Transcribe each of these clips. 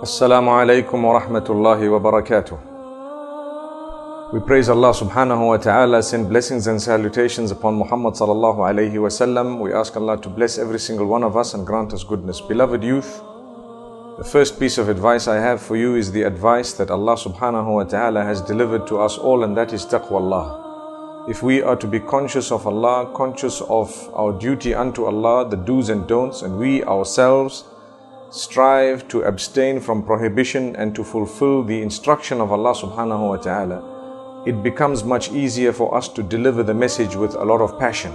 Assalamu alaikum wa rahmatullahi wa barakatuh. We praise Allah subhanahu wa ta'ala, send blessings and salutations upon Muhammad sallallahu alayhi wa sallam. We ask Allah to bless every single one of us and grant us goodness. Beloved youth, the first piece of advice I have for you is the advice that Allah subhanahu wa ta'ala has delivered to us all, and that is taqwa. If we are to be conscious of Allah, conscious of our duty unto Allah, the do's and don'ts, and we ourselves strive to abstain from prohibition and to fulfill the instruction of Allah subhanahu wa ta'ala, it becomes much easier for us to deliver the message with a lot of passion.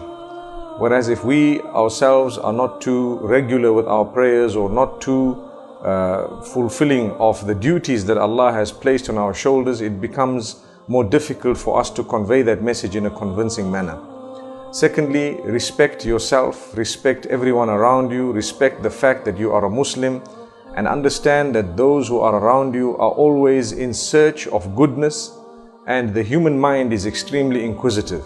Whereas if we ourselves are not too regular with our prayers or not too fulfilling of the duties that Allah has placed on our shoulders, it becomes more difficult for us to convey that message in a convincing manner. Secondly, respect yourself, respect everyone around you, respect the fact that you are a Muslim, and understand that those who are around you are always in search of goodness, and the human mind is extremely inquisitive.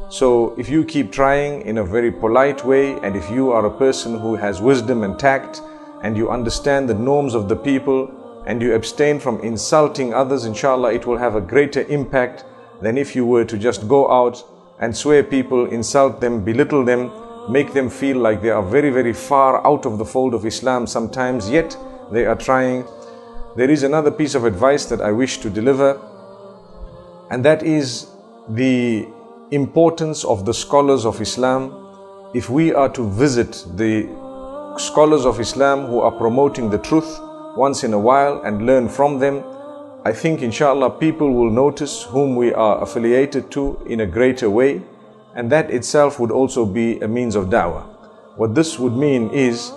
So if you keep trying in a very polite way, and if you are a person who has wisdom and tact, and you understand the norms of the people, and you abstain from insulting others, inshallah, it will have a greater impact than if you were to just go out and swear people, insult them, belittle them, make them feel like they are very, very far out of the fold of Islam sometimes, yet they are trying. There is another piece of advice that I wish to deliver, and that is the importance of the scholars of Islam. If we are to visit the scholars of Islam who are promoting the truth once in a while and learn from them, I think inshallah people will notice whom we are affiliated to in a greater way, and that itself would also be a means of da'wah. What this would mean is,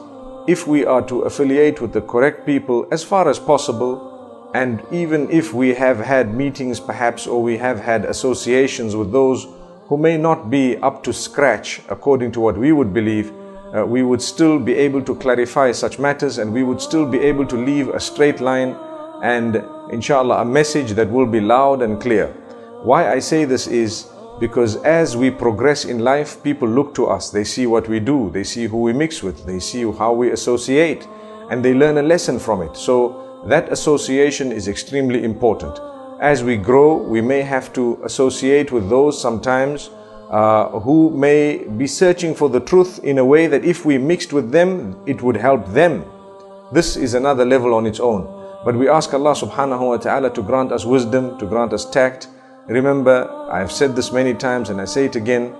if we are to affiliate with the correct people as far as possible, and even if we have had meetings perhaps, or we have had associations with those who may not be up to scratch according to what we would believe, we would still be able to clarify such matters, and we would still be able to leave a straight line and inshallah a message that will be loud and clear. Why I say this is because as we progress in life, people look to us, they see what we do, they see who we mix with, they see how we associate, and they learn a lesson from it. So that association is extremely important. As we grow, we may have to associate with those sometimes who may be searching for the truth in a way that if we mixed with them, it would help them. This is another level on its own. But we ask Allah subhanahu wa ta'ala to grant us wisdom, to grant us tact. Remember, I have said this many times and I say it again,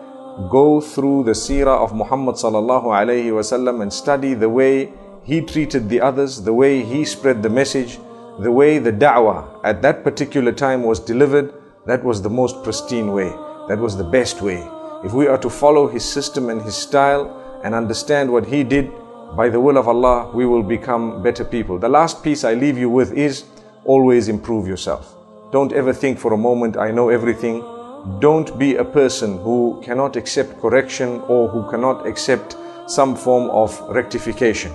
go through the seerah of Muhammad sallallahu alayhi wa sallam and study the way he treated the others, the way he spread the message, the way the da'wah at that particular time was delivered. That was the most pristine way. That was the best way. If we are to follow his system and his style and understand what he did, by the will of Allah, we will become better people. The last piece I leave you with is always improve yourself. Don't ever think for a moment, I know everything. Don't be a person who cannot accept correction or who cannot accept some form of rectification.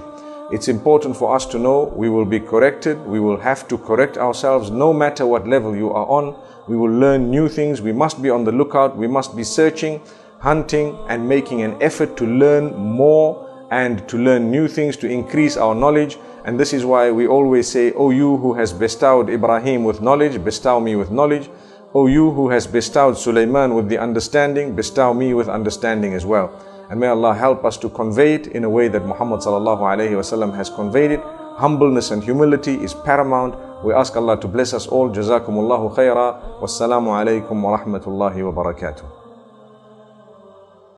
It's important for us to know we will be corrected. We will have to correct ourselves no matter what level you are on. We will learn new things. We must be on the lookout. We must be searching, hunting, and making an effort to learn more and to learn new things, to increase our knowledge. And this is why we always say, O you who has bestowed Ibrahim with knowledge, bestow me with knowledge. O you who has bestowed Sulaiman with the understanding, bestow me with understanding as well. And may Allah help us to convey it in a way that Muhammad sallallahu alayhi wa sallam has conveyed it. Humbleness and humility is paramount. We ask Allah to bless us all. Jazakumullahu khaira. Wassalamu alaikum wa rahmatullahi wa barakatuh.